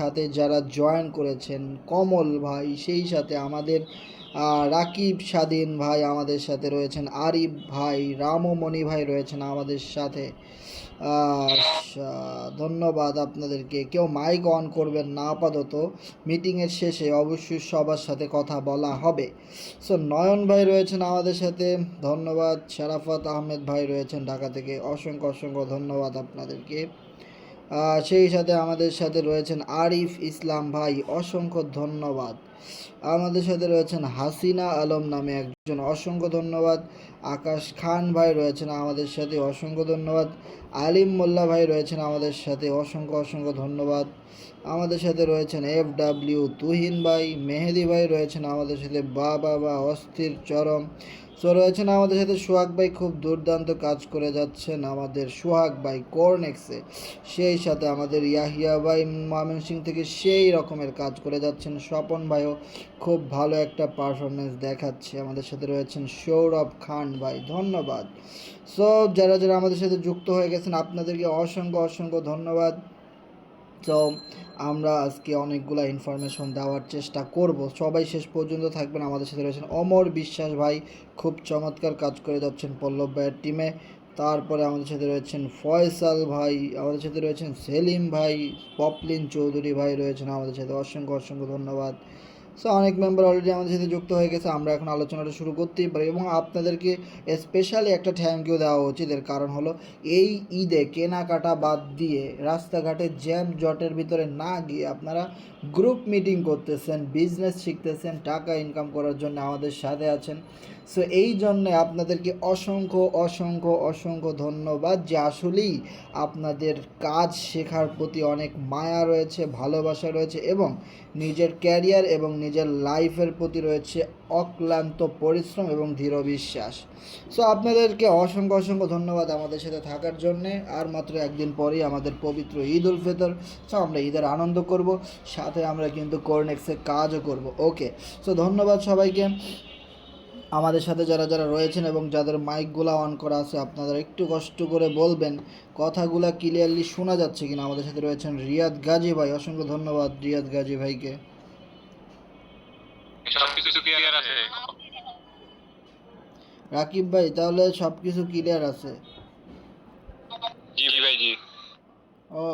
সাথে যারা জয়েন করেছেন, কমল ভাই, সেই সাথে আমাদের রাকিব স্বাধীন ভাই আমাদের সাথে রয়েছেন, আরিফ ভাই, রামমণি ভাই রয়েছেন আমাদের সাথে। ধন্যবাদ আপনাদেরকে। কেউ মাইক অন করবেন না আপাতত, মিটিংয়ের শেষে অবশ্যই সবার সাথে কথা বলা হবে। সো নয়ন ভাই রয়েছেন আমাদের সাথে, ধন্যবাদ। শারাফত আহমেদ ভাই রয়েছেন ঢাকা থেকে, অসংখ্য অসংখ্য ধন্যবাদ আপনাদেরকে। সেই সাথে আমাদের সাথে রয়েছেন আরিফ ইসলাম ভাই, অসংখ্য ধন্যবাদ। আমাদের সাথে রয়েছেন হাসিনা আলম নামে একজন, অসংখ্য ধন্যবাদ। আকাশ খান ভাই রয়েছেন আমাদের সাথে, অসংখ্য ধন্যবাদ। আলিম মোল্লা ভাই রয়েছেন আমাদের সাথে, অসংখ্য অসংখ্য ধন্যবাদ। আমাদের সাথে রয়েছেন FW তুহিন ভাই, মেহেদি ভাই রয়েছেন আমাদের সাথে, বা অস্থির চরম। সো রয়েছেন আমাদের সাথে সোহাগ ভাই, খুব দুর্দান্ত কাজ করে যাচ্ছেন আমাদের সোহাগ ভাই কোরনেক্সে। সেই সাথে আমাদের ইয়াহিয়া ভাই ময়মনসিং থেকে সেই রকমের কাজ করে যাচ্ছেন। স্বপন ভাইও খুব ভালো একটা পারফরমেন্স দেখাচ্ছে। আমাদের সাথে রয়েছেন সৌরভ খান ভাই, ধন্যবাদ। সো যারা যারা আমাদের সাথে যুক্ত হয়ে গেছেন আপনাদেরকে অসংখ্য অসংখ্য ধন্যবাদ। তো আমরা আজকে অনেকগুলো ইনফরমেশন দেওয়ার চেষ্টা করব, সবাই শেষ পর্যন্ত থাকবেন। আমাদের সাথে রয়েছেন অমর বিশ্বাস ভাই, খুব চমৎকার কাজ করে যাচ্ছেন পল্লব ভাইয়ের টিমে। তারপরে আমাদের সাথে রয়েছেন ফয়সাল ভাই, আমাদের সাথে রয়েছেন সেলিম ভাই, পপলিন চৌধুরী ভাই রয়েছেন আমাদের সাথে, অসংখ্য অসংখ্য ধন্যবাদ। সো অনেক মেম্বার অলরেডি আমাদের সাথে যুক্ত হয়ে গেছে, আমরা এখন আলোচনাটা শুরু করতেই পারি। এবং আপনাদেরকে স্পেশালি একটা থ্যাংক ইউ দেওয়া উচিত, এর কারণ হলো এই ঈদে কেনাকাটা বাদ দিয়ে রাস্তাঘাটে জ্যাম জটের ভিতরে না গিয়ে আপনারা গ্রুপ মিটিং করতেছেন, বিজনেস শিখতেছেন, টাকা ইনকাম করার জন্য আমাদের সাথে আছেন। সো এই জন্যে আপনাদেরকে অসংখ্য অসংখ্য অসংখ্য ধন্যবাদ, যে আসলেই আপনাদের কাজ শেখার প্রতি অনেক মায়া রয়েছে, ভালোবাসা রয়েছে, এবং নিজের ক্যারিয়ার এবং নিজের লাইফের প্রতি রয়েছে অক্লান্ত পরিশ্রম এবং দৃঢ় বিশ্বাস। সো আপনাদেরকে অসংখ্য অসংখ্য ধন্যবাদ আমাদের সাথে থাকার জন্যে। আর মাত্র একদিন পরেই আমাদের পবিত্র ঈদ উল ফিতর। সো আমরা ঈদের আনন্দ করব, সাথে আমরা কিন্তু কোরনেক্সে কাজও করব। ওকে, সো ধন্যবাদ সবাইকে। আমাদের সাথে যারা যারা রয়েছেন এবং যাদের মাইকগুলো অন করা আছে, আপনারা একটু কষ্ট করে বলবেন কথাগুলো ক্লিয়ারলি শোনা যাচ্ছে কিনা। আমাদের সাথে রয়েছেন রিয়াদ গাজী ভাই, অসংখ্য ধন্যবাদ রিয়াদ গাজী ভাইকে। রাকিব ভাই, তাহলে সব কিছু ক্লিয়ার আছে?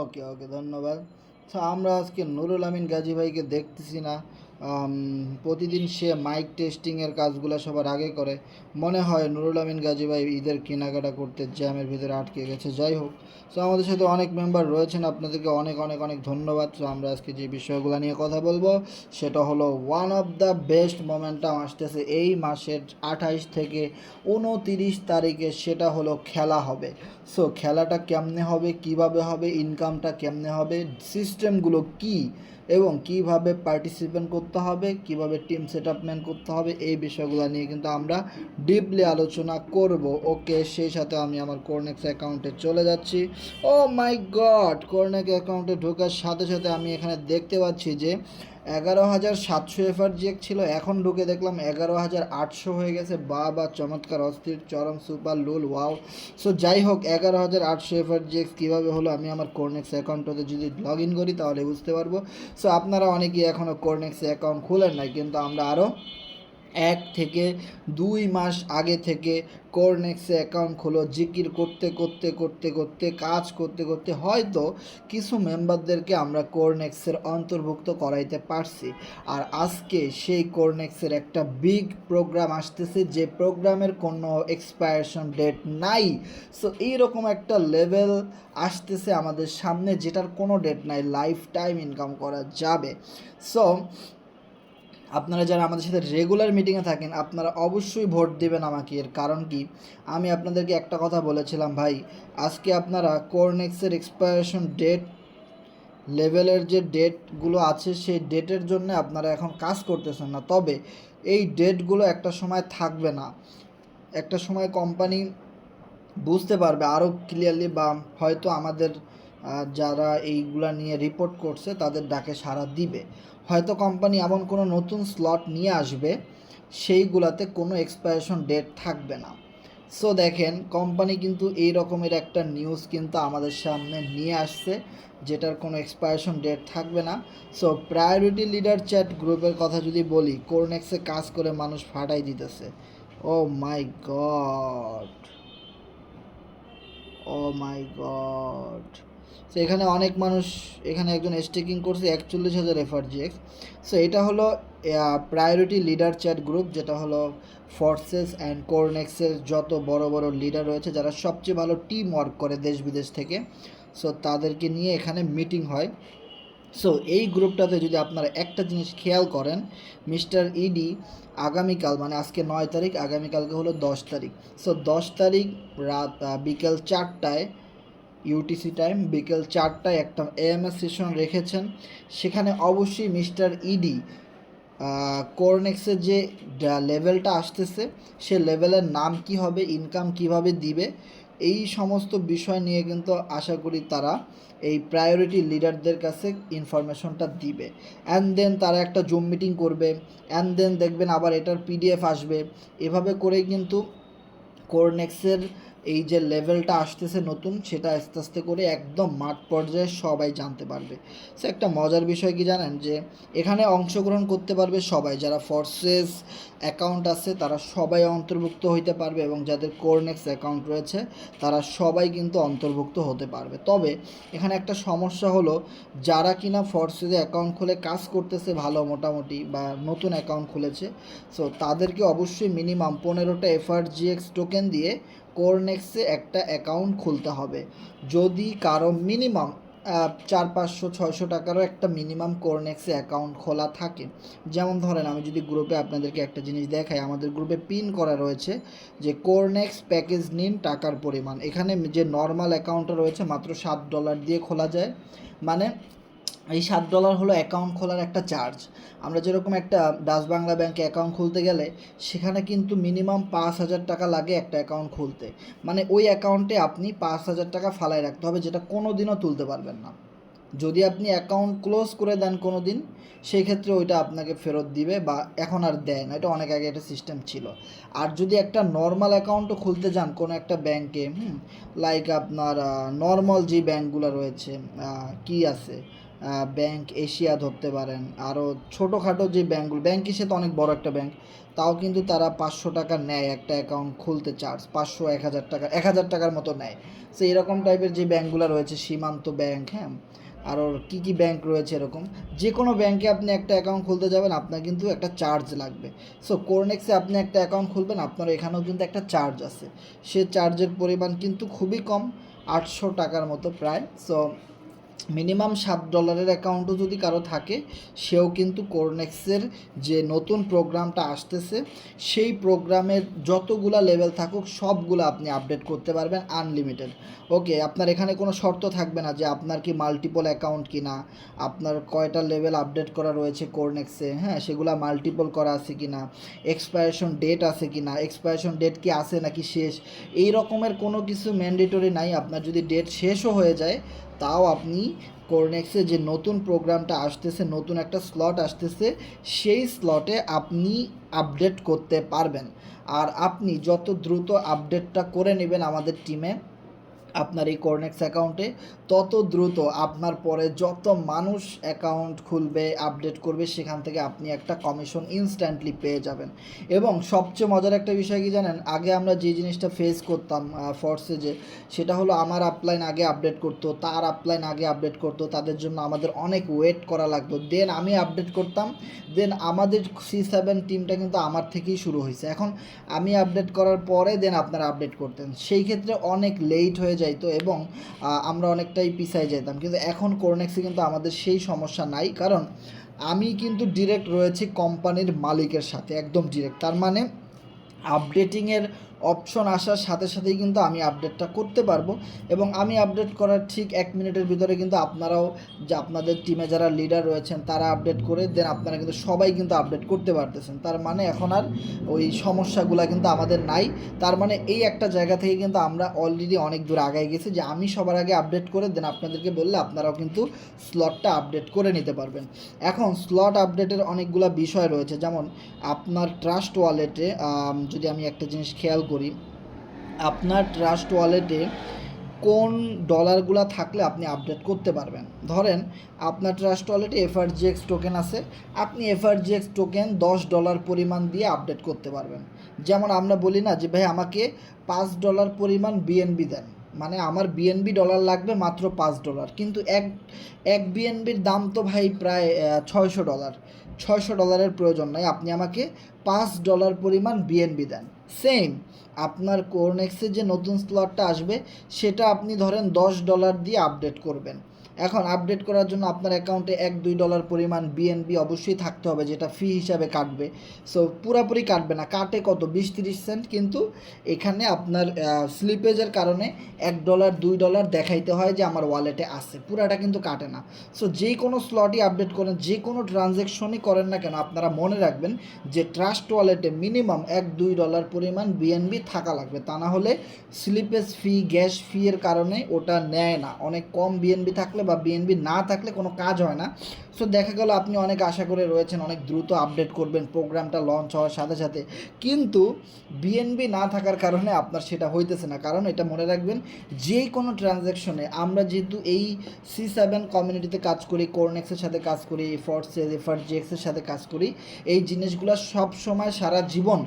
ওকে ওকে, ধন্যবাদ। তো আমরা আজকে নুরুল আমিন গাজী ভাইকে দেখতেছি না। প্রতিদিন সে মাইক টেস্টিংয়ের কাজগুলো সবার আগে করে। মনে হয় নুরুল আমিন গাজী ভাই ঈদের কেনাকাটা করতে জ্যামের ভিতরে আটকে গেছে। যাই হোক, সো আমাদের সাথে অনেক মেম্বার রয়েছেন, আপনাদেরকে অনেক অনেক অনেক ধন্যবাদ। তো আমরা আজকে যে বিষয়গুলো নিয়ে কথা বলবো সেটা হলো one of the best momentum আসতেছে এই মাসের 28 থেকে 29 তারিখে, সেটা হলো খেলা হবে। সো খেলাটা কেমনে হবে, কিভাবে হবে, ইনকামটা কেমনে হবে, সিস্টেমগুলো কি, এবং কিভাবে পার্টিসিপেন্ট করতে হবে, কিভাবে টিম সেট আপমেন্ট করতে হবে, এই বিষয়গুলো নিয়ে কিন্তু আমরা ডিপলি আলোচনা করব। ওকে, সেই সাথে আমি আমার কোরনেক্স অ্যাকাউন্টে চলে যাচ্ছি। ও মাই গড, কোরনেক্স অ্যাকাউন্টে ঢোকার সাথে সাথে আমি এখানে দেখতে পাচ্ছি যে 11,700 এফআরজিএক ছিল, এখন ঢুকে দেখলাম 11,800 হয়ে গেছে। বা চমৎকার, অস্থির, চরম, সুপার, লুল, ওয়াও। সো যাই হোক, 11,800 এফআরজিএক্স কীভাবে হলো, আমি আমার কোরনেক্স অ্যাকাউন্টতে যদি লগ ইন করি তাহলে বুঝতে পারবো। সো আপনারা অনেকেই এখনও কোরনেক্স অ্যাকাউন্ট খুলেন নাই, কিন্তু আমরা আরও 1 থেকে 2 মাস আগে থেকে কোরনেক্সে অ্যাকাউন্ট খোলো, জিকির করতে করতে করতে করতে কাজ করতে করতে হয়তো কিছু মেম্বারদেরকে আমরা কোরনেক্সের অন্তর্ভুক্ত করাইতে পারছি। আর আজকে সেই কোরনেক্সের একটা বিগ প্রোগ্রাম আসতেছে, যে প্রোগ্রামের কোনো এক্সপায়ারেশন ডেট নাই। সো এইরকম একটা লেভেল আসতেছে আমাদের সামনে, যেটার কোনো ডেট নাই, লাইফ টাইম ইনকাম করা যাবে। সো আপনারা যারা আমাদের সাথে রেগুলার মিটিংয়ে থাকেন, আপনারা অবশ্যই ভোট দেবেন আমাকে। এর কারণ কি, আমি আপনাদেরকে একটা কথা বলেছিলাম ভাই, আজকে আপনারা কোরনেক্সের এক্সপায়ারেশন ডেট লেভেলের যে ডেটগুলো আছে সেই ডেটের জন্য আপনারা এখন কাজ করতেছেন না, তবে এই ডেটগুলো একটা সময় থাকবে না। একটা সময় কোম্পানি বুঝতে পারবে আরও ক্লিয়ারলি, বা হয়তো আমাদের যারা এইগুলা নিয়ে রিপোর্ট করছে তাদের ডাকে সাড়া দিবে। হয়তো কোম্পানি এমন কোনো নতুন স্লট নিয়ে আসবে সেইগুলাতে কোনো এক্সপায়ারেশন ডেট থাকবে না। সো দেখেন কোম্পানি কিন্তু এই রকমের একটা নিউজ কিন্তু আমাদের সামনে নিয়ে আসছে, যেটার কোনো এক্সপায়ারেশন ডেট থাকবে না। সো প্রায়োরিটি লিডার চ্যাট গ্রুপের কথা যদি বলি, কোরনেক্সে কাজ করে মানুষ ফাটাই দিতেছে। ও মাই গড, ও মাই গড। সো এখানে অনেক মানুষ, এখানে একজন স্টেকিং করছে 41,000 এফআরজিএক্স। সো এটা হলো প্রায়োরিটি লিডার চ্যাট গ্রুপ, যেটা হলো ফোর্সেস অ্যান্ড কোরনেক্সের যত বড় বড় লিডার রয়েছে, যারা সবচেয়ে ভালো টিম ওয়ার্ক করে দেশ বিদেশ থেকে। সো তাদেরকে নিয়ে এখানে মিটিং হয়। সো এই গ্রুপটাতে যদি আপনারা একটা জিনিস খেয়াল করেন, মিস্টার ইডি আগামীকাল, মানে আজকে 9 তারিখ, আগামীকালকে হলো 10 তারিখ। সো 10 তারিখ রাত বিকেল 4টায় ইউটিসি টাইম, বিকেল 4টায় একটা এএমএস সেশন রেখেছেন। সেখানে অবশ্যই মিস্টার ইডি কোরনেক্সের যে লেভেলটা আসতেছে সে লেভেলের নাম কি হবে, ইনকাম কিভাবে দিবে, এই সমস্ত বিষয় নিয়ে কিন্তু আশা করি তারা এই প্রায়োরিটি লিডারদের কাছে ইনফরমেশনটা দিবে। অ্যান্ড দেন তারা একটা জুম মিটিং করবে, অ্যান্ড দেন দেখবেন আবার এটার পিডিএফ আসবে। এভাবে করেই কিন্তু কোরনেক্সের এই যে লেভেলটা আসতেছে নতুন, সেটা আস্তে আস্তে করে একদম মাঠ পর্যায়ে সবাই জানতে পারবে। সে একটা মজার বিষয় কি জানেন, যে এখানে অংশগ্রহণ করতে পারবে সবাই, যারা ফোর্সেস অ্যাকাউন্ট আছে তারা সবাই অন্তর্ভুক্ত হইতে পারবে, এবং যাদের কোরনেক্স অ্যাকাউন্ট রয়েছে তারা সবাই কিন্তু অন্তর্ভুক্ত হতে পারবে। তবে এখানে একটা সমস্যা হলো, যারা কিনা ফোর্সেসে অ্যাকাউন্ট খুলে কাজ করতেছে ভালো মোটামুটি, বা নতুন অ্যাকাউন্ট খুলেছে, সো তাদেরকে অবশ্যই মিনিমাম 15টা এফআরজিএক্স টোকেন দিয়ে কোরনেক্সে একটা অ্যাকাউন্ট খুলতে হবে। যদি কারো মিনিমাম 400-500-600 টাকারও একটা মিনিমাম কোরনেক্সে অ্যাকাউন্ট খোলা থাকে, যেমন ধরেন আমি যদি গ্রুপে আপনাদেরকে একটা জিনিস দেখাই, আমাদের গ্রুপে পিন করা রয়েছে যে কোরনেক্স প্যাকেজ নিন টাকার পরিমাণ। এখানে যে নর্মাল অ্যাকাউন্টটা রয়েছে মাত্র $7 দিয়ে খোলা যায়। মানে এই $7 হলো অ্যাকাউন্ট খোলার একটা চার্জ। আমরা যেরকম একটা ডাচ বাংলা ব্যাংকে অ্যাকাউন্ট খুলতে গেলে সেখানে কিন্তু মিনিমাম 5,000 টাকা লাগে একটা অ্যাকাউন্ট খুলতে। মানে ওই অ্যাকাউন্টে আপনি 5,000 টাকা ফালায় রাখতে হবে, যেটা কোনো দিনও তুলতে পারবেন না। যদি আপনি অ্যাকাউন্ট ক্লোজ করে দেন কোনো দিন, সেই ক্ষেত্রে ওইটা আপনাকে ফেরত দিবে, বা এখন আর দেয় না, এটা অনেক আগে একটা সিস্টেম ছিল। আর যদি একটা নর্মাল অ্যাকাউন্টও খুলতে যান কোনো একটা ব্যাংকে, লাইক আপনার নর্মাল যে ব্যাংকগুলো রয়েছে, কি আছে, ব্যাংক এশিয়া ধরতে পারেন, আরও ছোটোখাটো যে ব্যাঙ্কগুলো, ব্যাংক এশিয়া তো অনেক বড় একটা ব্যাংক, তাও কিন্তু তারা 500 টাকা নেয় একটা অ্যাকাউন্ট খুলতে চার্জ, 500-1,000 টাকা, 1,000 টাকার মতো নেয়। সো এরকম টাইপের যে ব্যাঙ্কগুলো রয়েছে, সীমান্ত ব্যাংক, হ্যাঁ, আরও কী কী ব্যাংক রয়েছে এরকম, যে কোনো ব্যাংকে আপনি একটা অ্যাকাউন্ট খুলতে যাবেন আপনার কিন্তু একটা চার্জ লাগবে। সো কোরনেক্সে আপনি একটা অ্যাকাউন্ট খুলবেন, আপনার এখানেও কিন্তু একটা চার্জ আছে। সে চার্জের পরিমাণ কিন্তু খুবই কম, 800 টাকার মতো প্রায়। সো মিনিমাম $7 অ্যাকাউন্টও যদি কারো থাকে, সেও কিন্তু কোরনেক্সের যে নতুন প্রোগ্রামটা আসতেছে সেই প্রোগ্রামের যতগুলা লেভেল থাকুক সবগুলো আপনি আপডেট করতে পারবেন আনলিমিটেড। ওকে, আপনার এখানে কোনো শর্ত থাকবে না যে আপনার কি মাল্টিপল অ্যাকাউন্ট কি না, আপনার কয়টা লেভেল আপডেট করা রয়েছে কোরনেক্সে, হ্যাঁ, সেগুলো মাল্টিপল করা আছে কি না, এক্সপায়ারেশন ডেট আছে কি না, এক্সপায়ারেশন ডেট কি আছে নাকি শেষ, এই রকমের কোনো কিছু ম্যান্ডেটরি নাই। আপনার যদি ডেট শেষও হয়ে যায়, তাও আপনি কোরনেক্সে যে নতুন প্রোগ্রামটা আসতেছে, নতুন একটা স্লট আসতেছে, সেই স্লটে আপনি আপডেট করতে পারবেন। আর আপনি যত দ্রুত আপডেটটা করে নেবেন আমাদের টিমে আপনার এই কোরনেক্স অ্যাকাউন্টে, তত দ্রুত আপনার পরে যত মানুষ অ্যাকাউন্ট খুলবে, আপডেট করবে, সেখান থেকে আপনি একটা কমিশন ইনস্ট্যান্টলি পেয়ে যাবেন। এবং সবচেয়ে মজার একটা বিষয় কি জানেন, আগে আমরা যে জিনিসটা ফেস করতাম ফোর্সেজে, সেটা হলো আমার আপলাইন আগে আপডেট করতো, তার আপলাইন আগে আপডেট করতো, তাদের জন্য আমাদের অনেক ওয়েট করা লাগতো, দেন আমি আপডেট করতাম, দেন আমাদের C7 টিমটা কিন্তু আমার থেকেই শুরু হয়েছে। এখন আমি আপডেট করার পরে দেন আপনারা আপডেট করতেন, সেই ক্ষেত্রে অনেক লেট হয়ে যাইতো এবং আমরা অনেকটাই পিছায় যেতাম। কিন্তু এখন কোরনেক্সে কিন্তু আমাদের সেই সমস্যা নাই, কারণ আমি কিন্তু ডিরেক্ট রয়েছি কোম্পানির মালিকের সাথে, একদম ডিরেক্ট। তার মানে আপডেটিংয়ের অপশন আসার সাথে সাথেই কিন্তু আমি আপডেটটা করতে পারবো, এবং আমি আপডেট করার ঠিক 1 মিনিটের ভিতরে কিন্তু আপনারাও, যে আপনাদের টিমে যারা লিডার রয়েছেন তারা আপডেট করে দেন, আপনারা কিন্তু সবাই কিন্তু আপডেট করতে পারতেছেন। তার মানে এখন আর ওই সমস্যাগুলো কিন্তু আমাদের নাই। তার মানে এই একটা জায়গা থেকে কিন্তু আমরা অলরেডি অনেক দূর আগায় গেছি, যে আমি সবার আগে আপডেট করে দেন আপনাদেরকে বললে আপনারাও কিন্তু স্লটটা আপডেট করে নিতে পারবেন। এখন স্লট আপডেটের অনেকগুলো বিষয় রয়েছে, যেমন আপনার ট্রাস্ট ওয়ালেটে যদি আমি একটা জিনিস খেয়াল করি, আপনার ট্রাস্ট ওয়ালেটে কোন ডলারগুলো থাকলে আপনি আপডেট করতে পারবেন। ধরেন আপনার ট্রাস্ট ওয়ালেটে এফআরজিএক্স টোকেন আছে, আপনি এফআরজিএক্স টোকেন $10 পরিমাণ দিয়ে আপডেট করতে পারবেন। যেমন আমরা বলি না যে ভাই আমাকে $5 পরিমাণ বিএনবি দেন, মানে আমার বিএনবি ডলার লাগবে মাত্র $5, কিন্তু এক বিএনবির দাম তো ভাই প্রায় $600। $600 প্রয়োজন নাই, আপনি আমাকে $5 পরিমাণ বিএনবি দেন। সেম আপনার কোরনেক্সের যে নতুন স্লটটা আসবে সেটা আপনি ধরেন $10 দিয়ে আপডেট করবেন। এখন আপডেট করার জন্য আপনার অ্যাকাউন্টে $1-2 পরিমাণ বিএনবি অবশ্যই থাকতে হবে, যেটা ফি হিসাবে কাটবে। সো পুরাপুরি কাটবে না, কাটে কত 20-30 সেন্ট, কিন্তু এখানে আপনার স্লিপেজের কারণে $1-2 দেখাইতে হয় যে আমার ওয়ালেটে আছে, পুরাটা কিন্তু কাটে না। সো যে কোনো স্লটই আপডেট করেন, যে কোনো ট্রানজ্যাকশনই করেন না কেন, আপনারা মনে রাখবেন যে ট্রাস্ট ওয়ালেটে মিনিমাম $1-2 পরিমাণ বিএনবি থাকা লাগবে, তা না হলে স্লিপেজ ফি, গ্যাস ফি এর কারণে ওটা নেয় না। অনেক কম বিএনবি থাকলে বা বিএনবি না থাকলে কোনো কাজ হয় না। সো দেখা গেল আপনি অনেক আশা করে রয়েছেন অনেক দ্রুত আপডেট করবেন প্রোগ্রামটা লঞ্চ হওয়ার সাথে সাথে, কিন্তু বিএনবি না থাকার কারণে আপনার সেটা হইতেছে না। কারণ এটা মনে রাখবেন, যে কোনো ট্রানজ্যাকশনে আমরা যেহেতু এই C7 কমিউনিটিতে কাজ করি, কোরনেক্সের সাথে কাজ করি, ফর্সেস এফআরজিএক্সের সাথে কাজ করি, এই জিনিসগুলো সব সময় সারা জীবন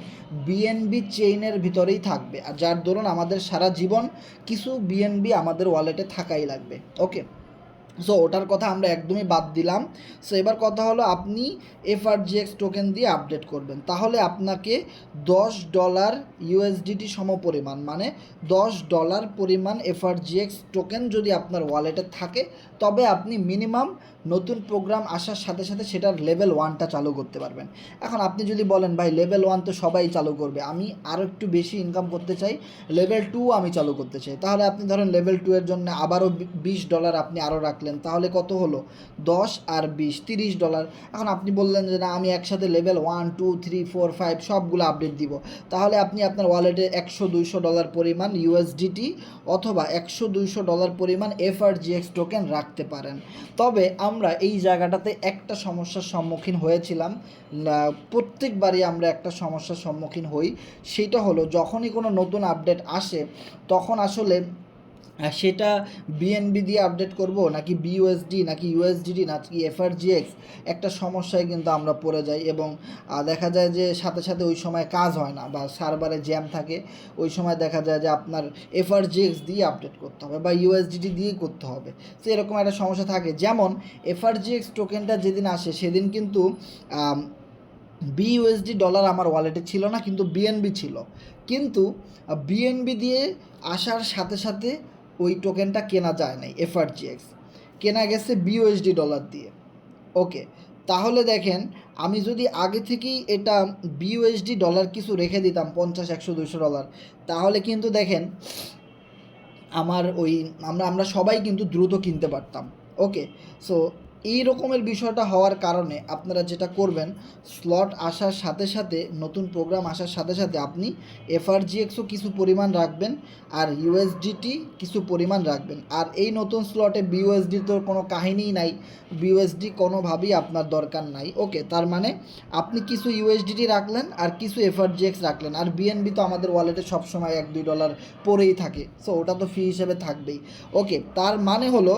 বিএনবি চেইনের ভিতরেই থাকবে, আর যার দরুন আমাদের সারা জীবন কিছু বিএনবি আমাদের ওয়ালেটে থাকাই লাগবে। ওকে, সো ওটার কথা আমরা একদমই বাদ দিলাম। সো এবার কথা হলো আপনি এফআরজিএক্স টোকেন দিয়ে আপডেট করবেন, তাহলে আপনাকে $10 ইউএসডিটি সমপরিমাণ, মানে $10 পরিমাণ এফআরজিএক্স টোকেন যদি আপনার ওয়ালেটে থাকে, তবে আপনি মিনিমাম নতুন প্রোগ্রাম আসার সাথে সাথে সেটার লেভেল 1টা চালু করতে পারবেন। এখন আপনি যদি বলেন ভাই লেভেল 1 তো সবাই চালু করবে, আমি আরও একটু বেশি ইনকাম করতে চাই, লেভেল 2 আমি চালু করতে চাই, তাহলে আপনি ধরেন লেভেল 2 এর জন্য আবারও $20 আপনি আরও রাখলেন, তাহলে কত হলো 10 আর 20 $30। এখন আপনি বললেন যে না আমি একসাথে লেভেল 1, 2, 3, 4, 5 সবগুলো আপডেট দিব, তাহলে আপনি আপনার ওয়ালেটে $100-200 পরিমাণ ইউএসডিটি অথবা $100-200 পরিমাণ এফআরজিএক্স টোকেন রাখতে পারেন। তবে আমরা এই জায়গাটাতে একটা সমস্যার সম্মুখীন হয়েছিলাম, প্রত্যেকবারই আমরা একটা সমস্যার সম্মুখীন হই, সেটা হলো যখনই কোনো নতুন আপডেট আসে তখন আসলে সেটা বিএনবি দিয়ে আপডেট করব নাকি বিইউএসডি নাকি ইউএসডিটি নাকি এফআরজিএক্স, একটা সমস্যায় কিন্তু আমরা পড়ে যাই, এবং দেখা যায় যে সাথে সাথে ওই সময় কাজ হয় না বা সার্ভারে জ্যাম থাকে, ওই সময় দেখা যায় যে আপনার এফআরজিএক্স দিয়ে আপডেট করতে হবে বা ইউএসডিটি দিয়ে করতে হবে। তো এরকম একটা সমস্যা থাকে। যেমন এফআরজিএক্স টোকেনটা যেদিন আসে সেদিন কিন্তু বিইউএসডি ডলার আমার ওয়ালেটে ছিল না, কিন্তু বিএনবি ছিল, কিন্তু বিএনবি দিয়ে আসার সাথে সাথে ওই টোকেনটা কেনা যায় নাই, এফআরজিএক্স কেনা গেছে বিইউএসডি ডলার দিয়ে। ওকে, তাহলে দেখেন আমি যদি আগে থেকেই এটা বিইউএসডি ডলার কিছু রেখে দিতাম 50, 100, $200, তাহলে কিন্তু দেখেন আমার ওই আমরা সবাই কিন্তু দ্রুত কিনতে পারতাম। ওকে, সো এই রকমের বিষয়টা হওয়ার কারণে আপনারা যেটা করবেন, স্লট আসার সাথে সাথে, নতুন প্রোগ্রাম আসার সাথে সাথে আপনি এফআরজিএক্সও কিছু পরিমাণ রাখবেন আর ইউএসডিটি কিছু পরিমাণ রাখবেন। আর এই নতুন স্লটে বিইউএসডি তো কোনো কাহিনীই নাই, বিইউএসডি কোনোভাবেই আপনার দরকার নাই। ওকে, তার মানে আপনি কিছু ইউএসডিটি রাখলেন আর কিছু এফআরজিএক্স রাখলেন, আর বিএনবি তো আমাদের ওয়ালেটে সবসময় $1-2 পড়েই থাকে, সো ওটা তো ফি হিসেবে থাকবেই। ওকে, তার মানে হলো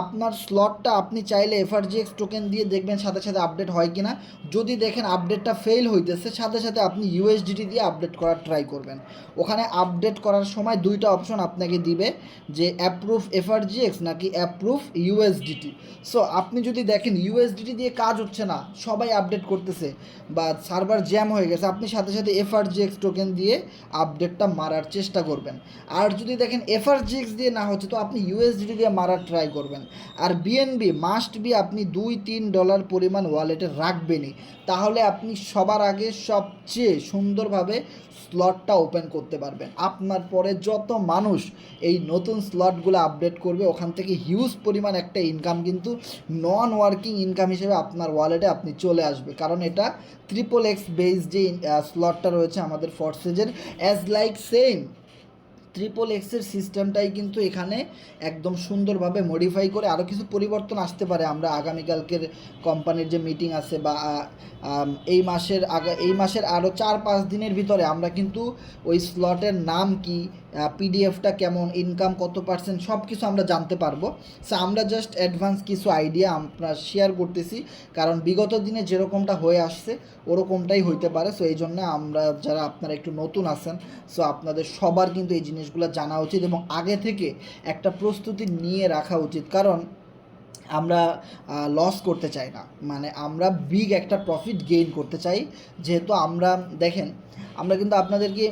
আপনার স্লটটা আপনি চাইলে এফআরজিএক্স টোকেন দিয়ে দেখবেন সাথে সাথে আপডেট হয় কি না। যদি দেখেন আপডেটটা ফেল হইতেছে, সাথে সাথে আপনি ইউএসডিটি দিয়ে আপডেট করার ট্রাই করবেন। ওখানে আপডেট করার সময় দুইটা অপশন আপনাকে দিবে, যে অ্যাপ্রুভ এফআরজিএক্স নাকি অ্যাপ্রুভ ইউএসডিটি। সো আপনি যদি দেখেন ইউএসডিটি দিয়ে কাজ হচ্ছে না, সবাই আপডেট করতেছে বা সার্ভার জ্যাম হয়ে গেছে, আপনি সাথে সাথে এফআরজিএক্স টোকেন দিয়ে আপডেটটা মারার চেষ্টা করবেন। আর যদি দেখেন এফআরজিএক্স দিয়ে না হচ্ছে, তো আপনি ইউএসডিটি দিয়ে মারার ট্রাই করবেন। আর বিএনবি মাস্ট বি আপনি $2-3 পরিমাণ ওয়ালেটে রাখবেনই, তাহলে আপনি সবার আগে সবচেয়ে সুন্দরভাবে স্লটটা ওপেন করতে পারবেন। আপনার পরে যত মানুষ এই নতুন স্লটগুলো আপডেট করবে, ওখান থেকে হিউজ পরিমাণ একটা ইনকাম কিন্তু নন ওয়ার্কিং ইনকাম হিসেবে আপনার ওয়ালেটে আপনি চলে আসবে, কারণ এটা XXX বেস যে স্লটটা রয়েছে আমাদের ফর্সেজের, অ্যাজ লাইক সেম XXX এর সিস্টেমটাই কিন্তু এখানে একদম সুন্দরভাবে মডিফাই করে আরও কিছু পরিবর্তন আসতে পারে। আমরা আগামীকালকের কোম্পানির যে মিটিং আছে বা এই মাসের আরও 4-5 দিনের ভিতরে আমরা কিন্তু ওই স্লটের নাম কি, পিডিএফটা কেমন, ইনকাম কত পার্সেন্ট, সব কিছু আমরা জানতে পারবো। সো আমরা জাস্ট অ্যাডভান্স কিছু আইডিয়া আমরা শেয়ার করতেছি, কারণ বিগত দিনে যেরকমটা হয়ে আসছে ওরকমটাই হইতে পারে। সো এই জন্য আমরা যারা আপনারা একটু নতুন আছেন, সো আপনাদের সবার কিন্তু এই জিনিসগুলো জানা উচিত এবং আগে থেকে একটা প্রস্তুতি নিয়ে রাখা উচিত, কারণ আমরা লস করতে চাই না, মানে আমরা বিগ একটা প্রফিট গেইন করতে চাই। যেহেতু আমরা দেখেন, আমরা কিন্তু আপনাদেরকে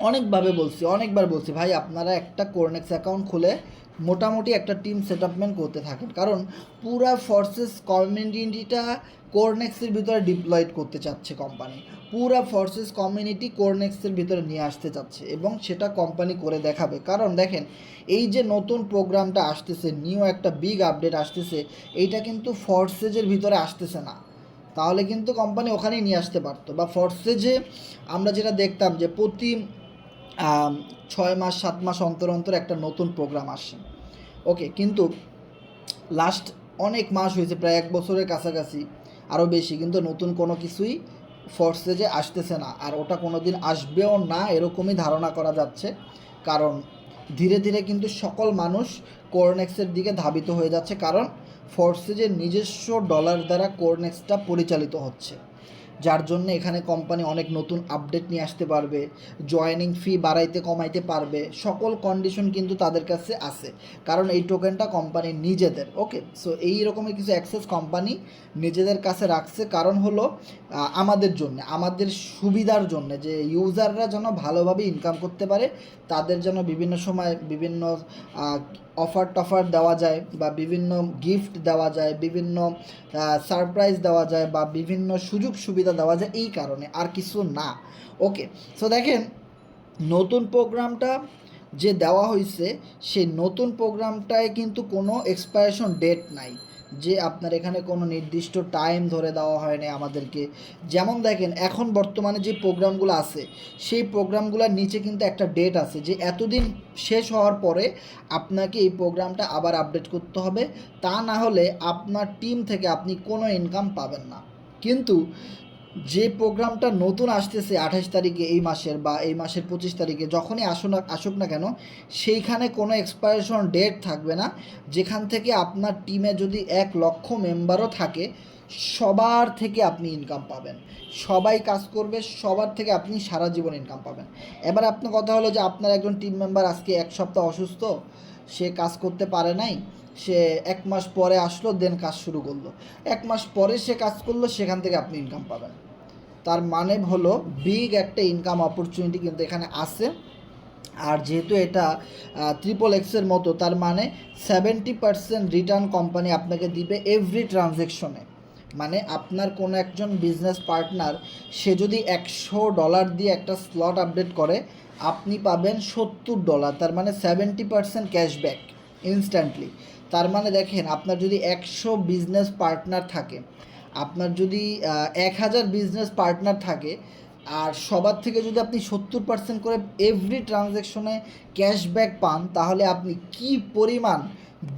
অনেকবার বলছি ভাই আপনারা একটা কোরনেক্স অ্যাকাউন্ট খুলে মোটামুটি একটা টিম সেটআপমেন্ট করতে থাকেন, কারণ পুরা ফোর্সেস কমিউনিটিটা কোরনেক্সের ভিতরে ডিপ্লয়েড করতে চাচ্ছে কোম্পানি, পুরা ফোর্সেস কমিউনিটি কোরনেক্সের ভিতরে নিয়ে আসতে চাচ্ছে এবং সেটা কোম্পানি করে দেখাবে। কারণ দেখেন, এই যে নতুন প্রোগ্রামটা আসতেছে, নিউ একটা বিগ আপডেট আসতেছে, এইটা কিন্তু ফোর্সেজের ভিতরে আসতেছে না, তাহলে কিন্তু কোম্পানি ওখানেই নিয়ে আসতে পারতো। বা ফোর্সেজে আমরা যেটা দেখতাম যে প্রতি 6 মাস 7 মাস অন্তর অন্তর একটা নতুন প্রোগ্রাম আসে, ওকে, কিন্তু লাস্ট অনেক মাস হয়েছে, প্রায় 1 বছরের কাছাকাছি, আরও বেশি, কিন্তু নতুন কোনো কিছুই ফোর্সেজে আসতেছে না, আর ওটা কোনো দিন আসবেও না এরকমই ধারণা করা যাচ্ছে। কারণ ধীরে ধীরে কিন্তু সকল মানুষ কোরনেক্সের দিকে ধাবিত হয়ে যাচ্ছে, কারণ ফোর্সেজের নিজস্ব ডলার দ্বারা কোরনেক্সটা পরিচালিত হচ্ছে, যার জন্য এখানে কোম্পানি অনেক নতুন আপডেট নিয়ে আসতে পারবে, জয়েনিং ফি বাড়াইতে কমাইতে পারবে, সকল কন্ডিশন কিন্তু তাদের কাছে আছে, কারণ এই টোকেনটা কোম্পানি নিজেদের। ওকে, সো এই রকমের কিছু অ্যাক্সেস কোম্পানি নিজেদের কাছে রাখছে, কারণ হলো আমাদের জন্য, আমাদের সুবিধার জন্য, যে ইউজাররা যেন ভালোভাবে ইনকাম করতে পারে, তাদের যেন বিভিন্ন সময় বিভিন্ন অফার টফার দেওয়া যায়, বা বিভিন্ন গিফট দেওয়া যায়, বিভিন্ন সারপ্রাইজ দেওয়া যায়, বা বিভিন্ন সুযোগ সুবিধা দেওয়া যায়, এই কারণে, আর কিছু না। ওকে, সো দেখেন, নতুন প্রোগ্রামটা যে দেওয়া হয়েছে, সেই নতুন প্রোগ্রামটায় কিন্তু কোনো এক্সপায়ারেশন ডেট নাই, যে আপনার এখানে কোনো নির্দিষ্ট টাইম ধরে দেওয়া হয়নি আমাদেরকে। যেমন দেখেন, এখন বর্তমানে যে প্রোগ্রামগুলো আছে, সেই প্রোগ্রামগুলোর নিচে কিন্তু একটা ডেট আছে, যে এতদিন শেষ হওয়ার পরে আপনাকে এই প্রোগ্রামটা আবার আপডেট করতে হবে, তা না হলে আপনার টিম থেকে আপনি কোনো ইনকাম পাবেন না। কিন্তু যে প্রোগ্রামটা নতুন আসতেছে 28 তারিখে এই মাসের, বা এই মাসের 25 তারিখে, যখনই আসুক না কেন, সেইখানে কোনো এক্সপায়ারেশন ডেট থাকবে না, যেখান থেকে আপনার টিমে যদি 1 লক্ষ মেম্বারও থাকে, সবার থেকে আপনি ইনকাম পাবেন, সবাই কাজ করবে, সবার থেকে আপনি সারা জীবন ইনকাম পাবেন। এবার আপনার কথা হলো যে আপনার একজন টিম মেম্বার আজকে 1 সপ্তাহ অসুস্থ, সে কাজ করতে পারে নাই, সে 1 মাস পরে আসলো, দেন কাজ শুরু করলো, 1 মাস পরে সে কাজ করলো, সেখান থেকে আপনি ইনকাম পাবেন। তার মানে হলো বিগ একটা ইনকাম অপরচুনিটি কিন্তু এখানে আছে। আর যেহেতু এটা XXX মতো, তার মানে 70% রিটার্ন কোম্পানি আপনাকে দিবে এভরি ট্রানজ্যাকশনে। মানে আপনার কোনো একজন বিজনেস পার্টনার, সে যদি $100 দিয়ে একটা স্লট আপডেট করে, আপনি পাবেন $70, তার মানে 70% ক্যাশব্যাক ইনস্ট্যান্টলি। তার মানে দেখেন, আপনার যদি 100 বিজনেস পার্টনার থাকে, আপনার যদি 1000 বিজনেস পার্টনার থাকে, আর সবার থেকে যদি আপনি 70% করে এভরি ট্রানজ্যাকশনে ক্যাশব্যাক পান, তাহলে আপনি কি পরিমাণ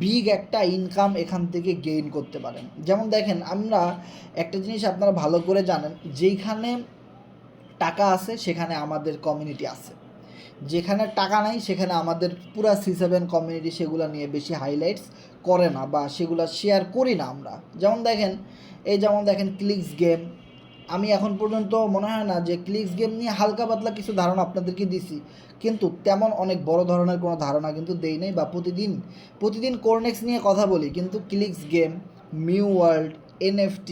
বিগ একটা ইনকাম এখান থেকে গেইন করতে পারেন। যেমন দেখেন, আমরা একটা জিনিস আপনারা ভালো করে জানেন, যেইখানে টাকা আছে সেখানে আমাদের কমিউনিটি আছে, যেখানে টাকা নাই সেখানে আমাদের পুরা C7 কমিউনিটি সেগুলো নিয়ে বেশি হাইলাইটস করে না, বা সেগুলো শেয়ার করি না আমরা। যেমন দেখেন ক্লিক্স গেম, আমি এখন পর্যন্ত মনে হয় না যে ক্লিক্স গেম নিয়ে হালকা পাতলা কিছু ধারণা আপনাদেরকে দিছি, কিন্তু তেমন অনেক বড় ধরনের কোনো ধারণা কিন্তু দেই নাই। বা প্রতিদিন কোরনেক্স নিয়ে কথা বলি, কিন্তু clicks game, mu world, NFT,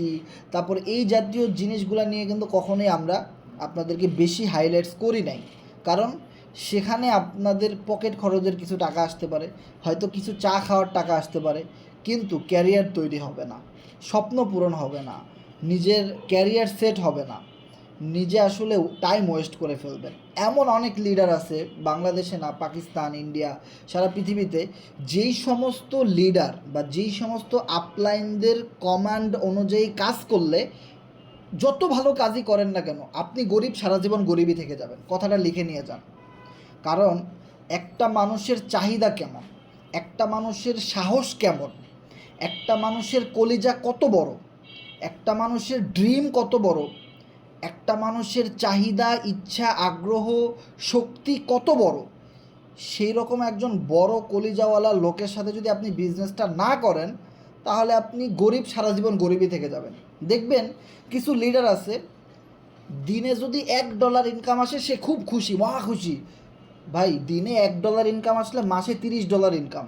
তারপর এই জাতীয় জিনিসগুলো নিয়ে কিন্তু কখনোই আমরা আপনাদেরকে বেশি হাইলাইটস করি নাই, কারণ সেখানে আপনাদের পকেট খরচের কিছু টাকা আসতে পারে, হয়তো কিছু চা খাওয়ার টাকা আসতে পারে, কিন্তু ক্যারিয়ার তৈরি হবে না, স্বপ্ন পূরণ হবে না, নিজের ক্যারিয়ার সেট হবে না, নিজে আসলে টাইম ওয়েস্ট করে ফেলবেন। এমন অনেক লিডার আছে, বাংলাদেশে না, পাকিস্তান, ইন্ডিয়া, সারা পৃথিবীতে, যেই সমস্ত লিডার বা যেই সমস্ত আপলাইনদের কমান্ড অনুযায়ী কাজ করলে, যত ভালো কাজই করেন না কেন, আপনি গরিব, সারা জীবন গরিবই থেকে যাবেন। কথাটা লিখে নিয়ে যান। কারণ একটা মানুষের চাহিদা কেমন, একটা মানুষের সাহস কেমন, একটা মানুষের কলিজা কত বড়, একটা মানুষের ড্রিম কত বড়, একটা মানুষের চাহিদা, ইচ্ছা, আগ্রহ, শক্তি কত বড়, সেই রকম একজন বড় কলিজাওয়ালা লোকের সাথে যদি আপনি বিজনেসটা না করেন, তাহলে আপনি গরিব, সারা জীবন গরিবই থেকে যাবেন। দেখবেন কিছু লিডার আছে, দিনে যদি $1 ইনকাম আসে সে খুব খুশি, মহা খুশি। ভাই, দিনে $1 ইনকাম আসলে মাসে $30 ইনকাম।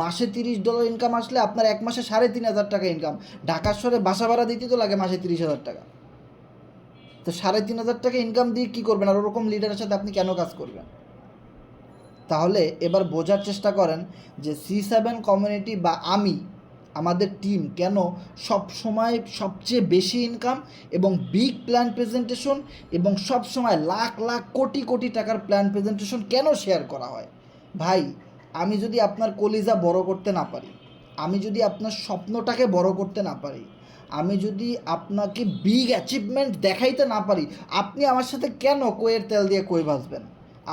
মাসে $30 ইনকাম আসলে আপনার এক মাসে 3,500 টাকা ইনকাম। ঢাকার শহরে বাসা ভাড়া দিতে তো লাগে মাসে 30,000 টাকা। তো 3,500 টাকা ইনকাম দিয়ে কী করবেন? আর ওরকম লিডারের সাথে আপনি কেন কাজ করবেন? তাহলে এবার বোঝার চেষ্টা করেন যে C7 কমিউনিটি বা আমাদের টিম কেন সব সময় সবচেয়ে বেশি ইনকাম এবং বিগ প্ল্যান প্রেজেন্টেশন এবং সব সময় লাখ লাখ কোটি কোটি টাকার প্ল্যান প্রেজেন্টেশন কেন শেয়ার করা হয়? ভাই, আমি যদি আপনার কলিজা বড় করতে না পারি, আমি যদি আপনার স্বপ্নটাকে বড় করতে না পারি, আমি যদি আপনাকে বিগ অ্যাচিভমেন্ট দেখাইতে না পারি, আপনি আমার সাথে কেন কইয়ের তেল দিয়ে কই ভাজবেন?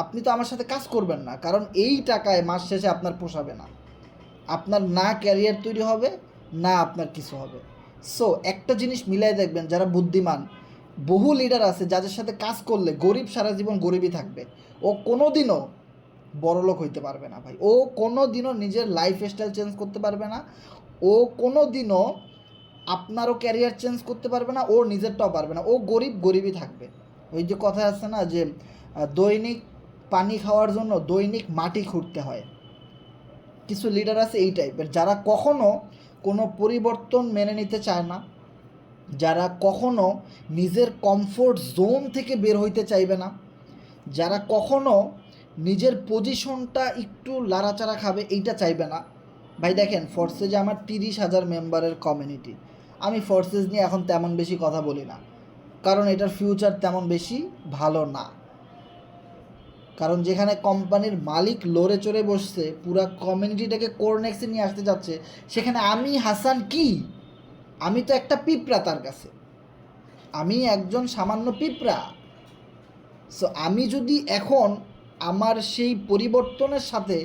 আপনি তো আমার সাথে কাজ করবেন না, কারণ এই টাকায় মাস শেষে আপনার পোষাবে না। আপনার না ক্যারিয়ার তৈরি হবে, না আপনার কিছু হবে। সো একটা জিনিস মিলাই দেখবেন, যারা বুদ্ধিমান, বহু লিডার আছে যাদের সাথে কাজ করলে গরিব সারা জীবন গরিবই থাকবে। ও কোনো দিনও বড়লোক হইতে পারবে না ভাই। ও কোনো দিনও নিজের লাইফ স্টাইল চেঞ্জ করতে পারবে না। ও কোনো দিনও আপনারও ক্যারিয়ার চেঞ্জ করতে পারবে না, ওর নিজেরটাও পারবে না। ও গরিব গরিবই থাকবে। ওই যে কথা আছে না যে দৈনিক পানি খাওয়ার জন্য দৈনিক মাটি খুঁড়তে হয়। কিছু লিডার আছে এই টাইপের, যারা কখনো কোনো পরিবর্তন মেনে নিতে চায় না, যারা কখনো নিজের কমফোর্ট জোন থেকে বের হইতে চাইবে না, যারা কখনো নিজের পজিশনটা একটু লাড়াচাড়া খাবে এইটা চাইবে না। ভাই দেখেন, ফোর্সেজে আমার 30,000 মেম্বারের কমিউনিটি। আমি ফোর্সেস নিয়ে এখন তেমন বেশি কথা বলি না, কারণ এটার ফিউচার তেমন বেশি ভালো না। কারণ যেখানে কোম্পানির মালিক লড়ে চড়ে বসছে, পুরা কমিউনিটিটাকে কোরনেক্সে নিয়ে আসতে যাচ্ছে, সেখানে আমি হাসান কি? আমি তো একটা পিঁপড়া তার কাছে, আমি একজন সামান্য পিঁপড়া। সো আমি যদি এখন আমার সেই পরিবর্তনের সাথে,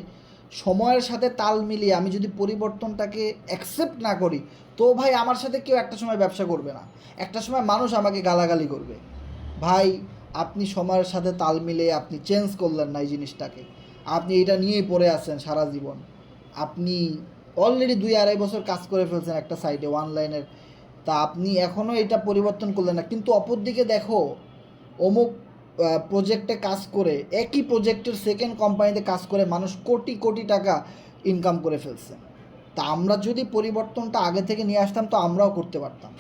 সময়ের সাথে তাল মিলিয়ে আমি যদি পরিবর্তনটাকে অ্যাকসেপ্ট না করি, তো ভাই আমার সাথে কেউ একটা সময় ব্যবসা করবে না, একটা সময় মানুষ আমাকে গালাগালি করবে। ভাই, আপনি সময়ের সাথে তাল মিলিয়ে আপনি চেঞ্জ করলেন না এই জিনিসটাকে, আপনি এটা নিয়েই পড়ে আছেন সারা জীবন। আপনি অলরেডি 2-2.5 বছর কাজ করে ফেলছেন একটা সাইডে অনলাইনের, তা আপনি এখনও এটা পরিবর্তন করলেন না। কিন্তু অপরদিকে দেখো, অমুক প্রজেক্টে কাজ করে, একই প্রজেক্টের সেকেন্ড কোম্পানিতে কাজ করে মানুষ কোটি কোটি টাকা ইনকাম করে ফেলছে। তা আমরা যদি পরিবর্তনটা আগে থেকে নিয়ে আসতাম তো আমরাও করতে পারতাম।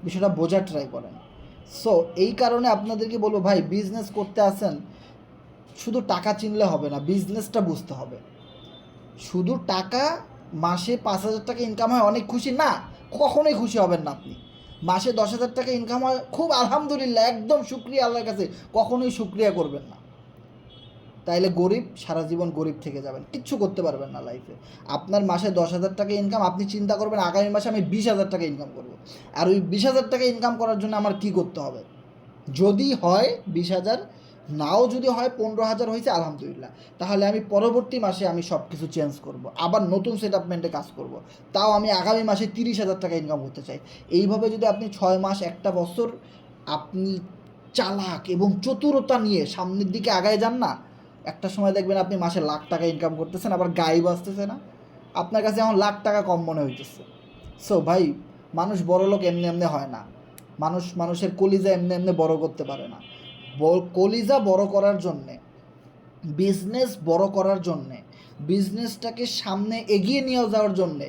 বিষয়টা বোঝার ট্রাই করেন। সো এই কারণে আপনাদেরকে বলবো, ভাই বিজনেস করতে আসেন, শুধু টাকা চিনলে হবে না, বিজনেসটা বুঝতে হবে। শুধু টাকা, মাসে 5,000 টাকা ইনকাম হয় অনেক খুশি না, কখনোই খুশি হবেন না আপনি। মাসে 10,000 টাকা ইনকাম হয় খুব আলহামদুলিল্লাহ, একদম শুক্রিয়া আল্লাহর কাছে, কখনোই শুক্রিয়া করবেন না। তাইলে গরিব, সারা জীবন গরিব থেকে যাবেন, কিচ্ছু করতে পারবেন না লাইফে। আপনার মাসে 10,000 টাকা ইনকাম, আপনি চিন্তা করবেন আগামী মাসে আমি 20,000 টাকা ইনকাম করব। আর ওই 20,000 টাকা ইনকাম করার জন্য আমার কী করতে হবে? যদি হয় 20,000, নাও যদি হয় 15,000 হয়েছে আলহামদুলিল্লাহ, তাহলে আমি পরবর্তী মাসে আমি সব কিছু চেঞ্জ করব, আবার নতুন সেটআপমেন্টে কাজ করব। তাও আমি আগামী মাসে 30,000 টাকা ইনকাম করতে চাই। এইভাবে যদি আপনি 6 মাস, একটা বছর আপনি চালাক এবং চতুরতা নিয়ে সামনের দিকে আগায় যান না, একটা সময় দেখবেন আপনি মাসে লাখ টাকা ইনকাম করতেছেন, আবার গায়ে বাঁচতেছে না, আপনার কাছে এখন লাখ টাকা কম মনে হইতেছে। সো ভাই, মানুষ বড়লোক এমনি এমনি হয় না, মানুষের কলিজা এমনি এমনি বড় করতে পারে না। কলিজা বড় করার জন্যে, বিজনেস বড় করার জন্যে, বিজনেসটাকে সামনে এগিয়ে নিয়ে যাওয়ার জন্যে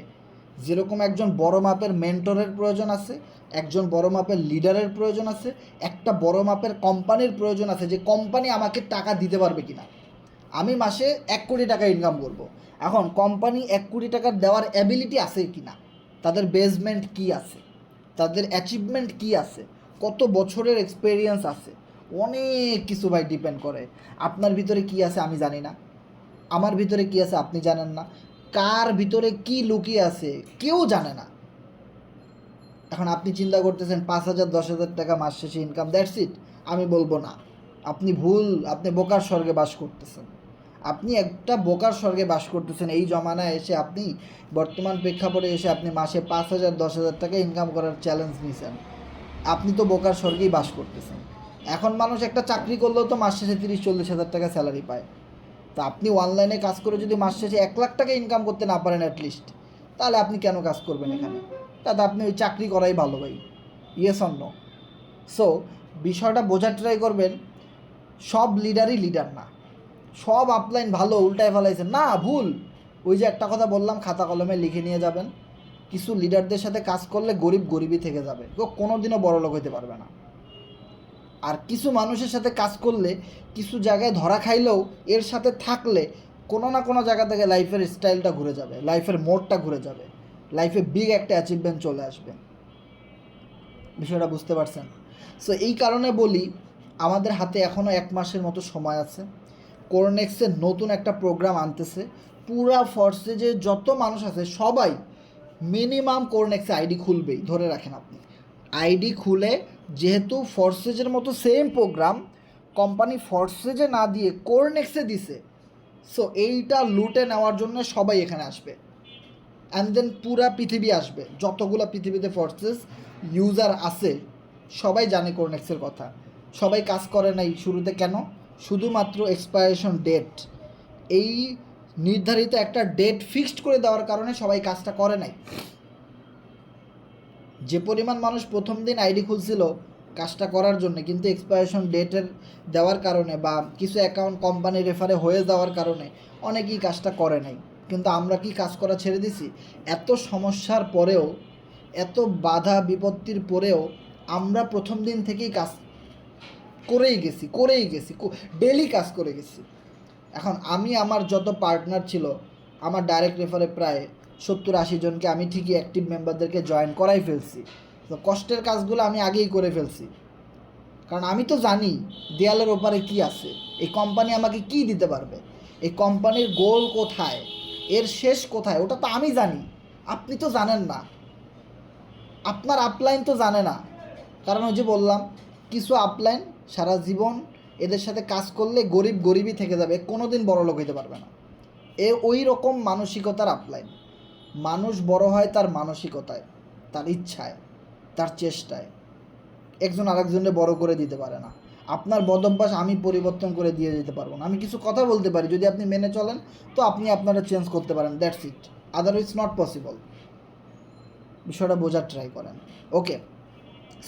যেরকম একজন বড় মাপের মেন্টরের প্রয়োজন আছে, একজন বড় মাপের লিডারের প্রয়োজন আছে, একটা বড় মাপের কোম্পানির প্রয়োজন আছে, যে কোম্পানি আমাকে টাকা দিতে পারবে কিনা। আমি মাসে 1 কোটি টাকা ইনকাম করব। এখন কোম্পানি 1 কোটি টাকা দেওয়ার অ্যাবিলিটি আছে কি না, তাদের বেসমেন্ট কি আছে, তাদের অ্যাচিভমেন্ট কি আছে, কত বছরের এক্সপেরিয়েন্স আছে, অনেক কিছু ভাই ডিপেন্ড করে। আপনার ভিতরে কি আছে আমি জানি না, আমার ভিতরে কি আছে আপনি জানেন না, কার ভিতরে কি লুকিয়ে আছে কেউ জানে না। এখন আপনি চিন্তা করতেছেন 5,000 10,000 টাকা মাস শেষে ইনকাম, দ্যাটস ইট। আমি বলবো না, আপনি ভুল, আপনি বোকার স্বর্গে বাস করতেছেন। আপনি একটা বোকার স্বর্গে বাস করতেছেন। এই জমানায় এসে আপনি, বর্তমান প্রেক্ষাপটে এসে আপনি মাসে 5,000 10,000 টাকা ইনকাম করার চ্যালেঞ্জ নিয়েছেন, আপনি তো বোকার স্বর্গেই বাস করতেছেন। এখন মানুষ একটা চাকরি করলেও তো মাস শেষে 30-40 হাজার টাকা স্যালারি পায়। তো আপনি অনলাইনে কাজ করে যদি মাস শেষে 1 লাখ টাকা ইনকাম করতে না পারেন অ্যাটলিস্ট, তাহলে আপনি কেন কাজ করবেন এখানে? তাতে আপনি ওই চাকরি করাই ভালো ভাই। Yes or no? সো বিষয়টা বোঝার ট্রাই করবেন, সব লিডারই লিডার না, সব আপলাইন ভালো উল্টায় ফেলাইছে না, ভুল। ওই যে একটা কথা বললাম, খাতা কলমে লিখে নিয়ে যাবেন। কিছু লিডারদের সাথে কাজ করলে গরিব গরিবই থেকে যাবে, কেউ কোনোদিনও বড়লোক হতে পারবে না। আর কিছু মানুষের সাথে কাজ করলে, কিছু জায়গায় ধরা খাইলেও এর সাথে থাকলে কোনো না কোনো জায়গা থেকে লাইফের স্টাইলটা ঘুরে যাবে, লাইফের মোড়টা ঘুরে যাবে, লাইফে বিগ একটা অ্যাচিভমেন্ট চলে আসবে। বিষয়টা বুঝতে পারছেন? সো এই কারণে বলি, আমাদের হাতে এখনও 1 মাসের মতো সময় আছে। কোরনেক্সের নতুন একটা প্রোগ্রাম আনতেছে, পুরা ফর্সেজে যত মানুষ আছে সবাই মিনিমাম কোরনেক্সে আইডি খুলবেই, ধরে রাখেন আপনি। আইডি খুলে, যেহেতু ফর্সেজের মতো সেম প্রোগ্রাম কোম্পানি ফর্সেজে না দিয়ে কোরনেক্সে দিছে, সো এইটা লুটে নেওয়ার জন্য সবাই এখানে আসবে। অ্যান্ড দেন পুরা পৃথিবী আসবে, যতগুলো পৃথিবীতে ফর্সেস ইউজার আছে সবাই জানে কোরনেক্সের কথা। সবাই কাজ করে নাই শুরুতে, কেন? শুধুমাত্র এক্সপায়ারেশন ডেট, এই নির্ধারিত একটা ডেট ফিক্সড করে দেওয়ার কারণে সবাই কাজটা করে নাই। যে পরিমাণ মানুষ প্রথম দিন আইডি খুলছিল কাজটা করার জন্য, কিন্তু এক্সপায়ারেশন ডেটের দেওয়ার কারণে বা কিছু অ্যাকাউন্ট কোম্পানি রেফারে হয়ে যাওয়ার কারণে অনেকেই কাজটা করে নাই। কিন্তু আমরা কি কাজ করা ছেড়ে দিছি? এত সমস্যার পরেও, এত বাধা বিপত্তির পরেও আমরা প্রথম দিন থেকেই কাজ করেই গেছি, ডেলি কাজ করে গেছি। এখন আমি, আমার যত পার্টনার ছিল, আমার ডাইরেক্ট রেফারে প্রায় 70-80 জনকে আমি ঠিকই অ্যাক্টিভ মেম্বারদেরকে জয়েন করাই ফেলছি। তো কষ্টের কাজগুলো আমি আগেই করে ফেলছি, কারণ আমি তো জানি দেয়ালের ওপারে কি আছে, এই কোম্পানি আমাকে কি দিতে পারবে, এই কোম্পানির গোল কোথায়, এর শেষ কোথায়, ওটা তো আমি জানি। আপনি তো জানেন না, আপনার আপলাইন তো জানে না। কারণ ওই যে বললাম, কিছু আপলাইন সারা জীবন এদের সাথে কাজ করলে গরিব গরিবই থেকে যাবে, কোনো দিন বড়লোক হইতে পারবে না। ওই রকম মানসিকতার আপলাইন। মানুষ বড় হয় তার মানসিকতায়, তার ইচ্ছায়, তার চেষ্টায়। একজন আরেকজনকে বড় করে দিতে পারে না। আপনার বদভ্যাস আমি পরিবর্তন করে দিয়ে যেতে পারবো না। আমি কিছু কথা বলতে পারি, যদি আপনি মেনে চলেন তো আপনি আপনারা চেঞ্জ করতে পারেন, that's it. Otherwise not possible. বিষয়টা বোঝার ট্রাই করেন। ওকে,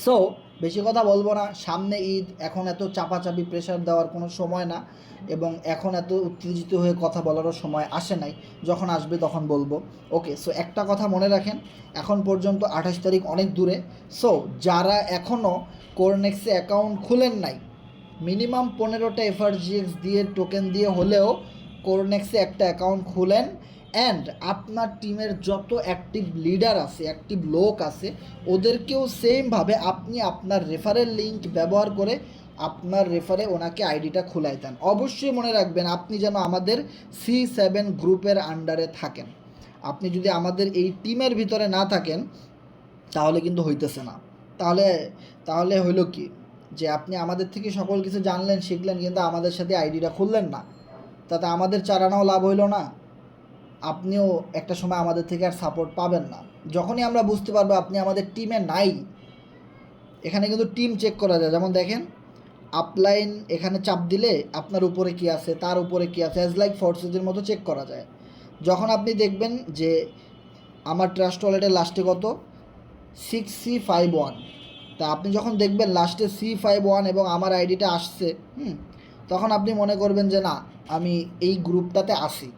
সো বেশি কথা বলবো না, সামনে ঈদ, এখন এত চাপাচাপি প্রেশার দেওয়ার কোনো সময় না, এবং এখন এত উত্তেজিত হয়ে কথা বলারও সময় আসে নাই, যখন আসবে তখন বলবো। ওকে, সো একটা কথা মনে রাখেন, এখন পর্যন্ত 28 তারিখ অনেক দূরে। সো যারা এখনও কোরনেক্সে অ্যাকাউন্ট খুলেন নাই, মিনিমাম 15টা এফআরজিএক্স দিয়ে, টোকেন দিয়ে হলেও কোরনেক্সে একটা অ্যাকাউন্ট খুলেন। অ্যান্ড আপনার টিমের যত অ্যাক্টিভ লিডার আছে, অ্যাক্টিভ লোক আছে, ওদেরকেও সেমভাবে আপনি আপনার রেফারেল লিঙ্ক ব্যবহার করে আপনার রেফারে ওনাকে আইডিটা খুলাই দেন। অবশ্যই মনে রাখবেন, আপনি যেন আমাদের C7 গ্রুপের আন্ডারে থাকেন। আপনি যদি আমাদের এই টিমের ভিতরে না থাকেন তাহলে কিন্তু হইতেছে না। তাহলে হইল কি, যে আপনি আমাদের থেকে সকল কিছু জানলেন, শিখলেন, কিন্তু আমাদের সাথে আইডিটা খুললেন না, তাতে আমাদের চারানাও লাভ হইল না, আপনিও একটা সময় আমাদের থেকে আর সাপোর্ট পাবেন না। যখনই আমরা বুঝতে পারবো আপনি আমাদের টিমে নাই, এখানে কিন্তু টিম চেক করা যায়। যেমন দেখেন, আপলাইন এখানে চাপ দিলে আপনার উপরে কি আছে, তার উপরে কি আছে, অ্যাজ লাইক ফোর্সেসের মতো চেক করা যায়। যখন আপনি দেখবেন যে আমার ট্রাস্ট ওয়ালেটের লাস্টে কত 6C51, তা আপনি যখন দেখবেন লাস্টে C51 এবং আমার আইডিটা আসছে, তখন আপনি মনে করবেন যে না, আমি এই গ্রুপটাতে আসি।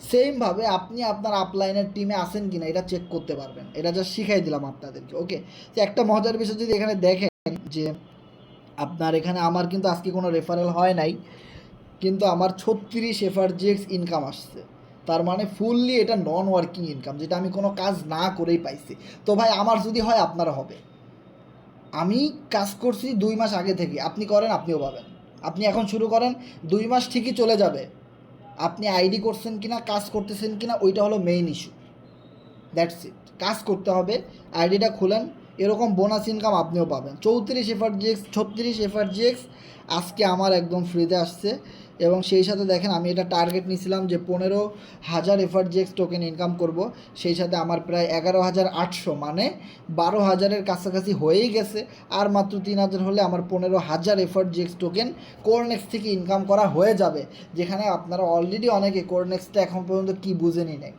সেমভাবে আপনি আপনার আপলাইনের টিমে আসেন কি না এটা চেক করতে পারবেন। এটা যা শিখাই দিলাম আপনাদেরকে। ওকে, তো একটা মজার বিষয় যদি এখানে দেখেন যে আপনার এখানে, আমার কিন্তু আজকে কোনো রেফারেল হয় নাই, কিন্তু আমার 36 এফআরজিএক্স ইনকাম আসছে। তার মানে ফুললি এটা নন ওয়ার্কিং ইনকাম, যেটা আমি কোনো কাজ না করেই পাইছি। তো ভাই, আমার যদি হয় আপনারও হবে। আমি কাজ করছি 2 মাস আগে থেকে, আপনি করেন আপনিও পাবেন। আপনি এখন শুরু করেন, 2 মাস ঠিকই চলে যাবে। আপনি আইডি করছেন কিনা, কাজ করতেছেন কিনা, ওইটা হলো মেইন ইস্যু। That's it. কাজ করতে হবে, আইডিটা খুলেন, এরকম বোনাস ইনকাম আপনিও পাবেন। 36 এফআরজিএক্স আজকে আমার একদম ফ্রিতে আসছে। এবং সেই সাথে দেখেন আমি এটা টার্গেট নিয়েছিলাম যে 15,000 এফআরজিএক্স টোকেন ইনকাম করব, সেই সাথে আমার প্রায় 11,800 মানে 12,000-এর কাছাকাছি হয়েই গেছে। আর মাত্র 3,000 হলে আমার 15,000 এফআরজিএক্স টোকেন কোরনেক্স থেকে ইনকাম করা হয়ে যাবে, যেখানে আপনারা অলরেডি অনেকে কোরনেক্সটা এখন পর্যন্ত কি বুঝেনি নেই,